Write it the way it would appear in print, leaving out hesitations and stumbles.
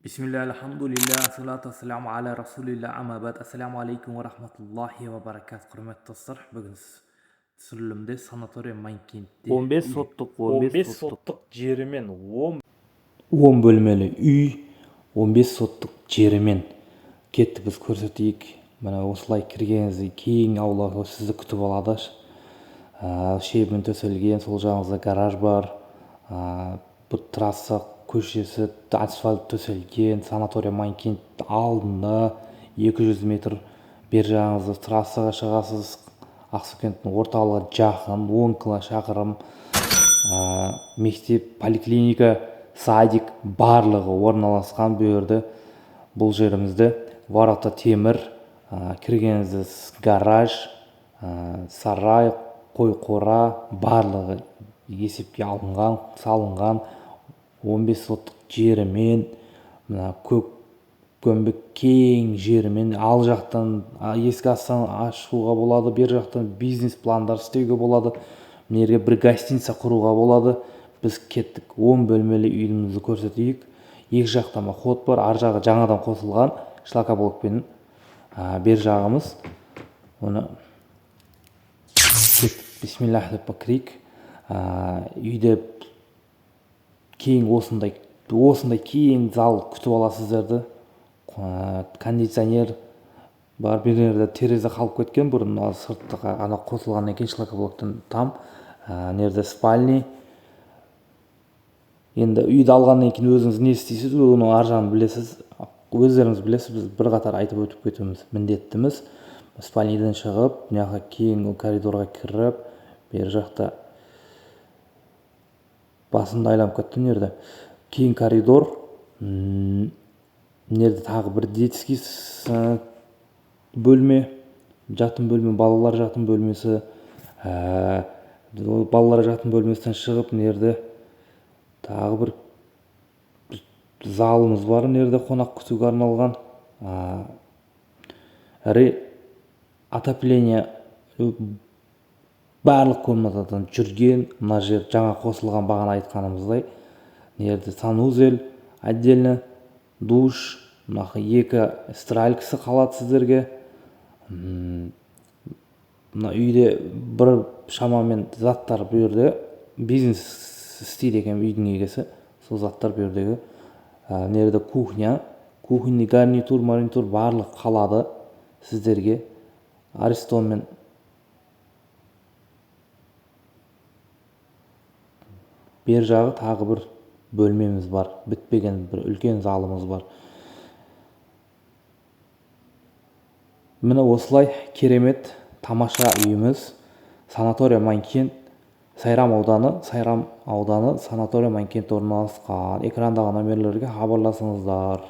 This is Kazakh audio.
Bismillah, alhamdulillah, salatu wassalamu ala rasulillah, amma ba'd. Assalamu alaikum wa rahmatullahi wa barakatuh. Құрметті достар, бүгін түсірілімде санатория Майнкентте 15 соттық 15 соттық соттық жерімен 10 бөлмелі үй 15 соттық жерімен кетті. Біз көрсетейік. Мына осылай кіргеніңізде кең аула сізді күтіп алады. Шебін төселген, сол жағыңызда гараж бар. Бұл трасса көшесі асфальт төселген. Санатория Майнкент алдында 200 метр бер жағыңызда трассаға шығасыз. Ақсукенттің орталығы жақын, 10 шақырым. Мектеп, поликлиника, садик барлығы орналасқан бұл жерде. Бұл жерімізде ворота темір, кіргеніңізде гараж, сарай, қой қора барлығы есепке алынған, салынған. 15 соттық жерімен, көк көмбек кең жерімен, ал жақтан ескі астан ашуға болады, бер жақтан бизнес пландар істеуге болады. Мына бір гостиница құруға болады. Біз кеттік, 10 бөлмелі үйімізді көрсетейік. Екі жақтан ход бар, ар жағы жаңадан қосылған шлакоблокпен. Бер жағымыз оны бисмиллах деп кірейік. Үйде кең осындай кең зал күтіп аласыздарды. Кондиционер бар, бір жерде терезе қалып кеткен, бұрын сырттағы ана қосылғаннан кейін шлакоблоктан там. Нерде спальни. Енді үйді алғаннан кейін өзіңіз не істейсіз, оны ар жағын білесіз, өздеріңіз білесіз. Біз бір қатар айтып өтіп кетуіміз міндеттіміз. Спальниден шығып, мына кең коридорға кіріп, бер жақта басымды айланып кеттім. Нерде кең коридор, нерде тағы бір детский бөлме, жатын бөлме, балалар жатын бөлмесі. Балалар жатын бөлмесінен шығып, нерде тағы бір залымыз бар, нерде қонақ күтуге арналған. Отопление барлық комнатадан жүрген. Мына жер жаңа қосылған, бағана айтқанымыздай. Нерде санузел отдельно, душ, екі стиралкасы қалады сіздерге. Мына үйде бір шамамен заттар бұл жерде, бизнес істейді екен үйдің егесі. Сол заттар бұл жердегі. Нерде кухня, кухонный гарнитур, маринитур барлық қалады сіздерге. Аристонмен бер жағы тағы бір бөлмеміз бар, бітпеген бір үлкен залымыз бар. Міне осылай керемет, тамаша үйіміз. Санатория Майнкент, Сайрам ауданы, Санатория Майнкент орналасқан. Экрандағы номерлерге хабарласыңыздар.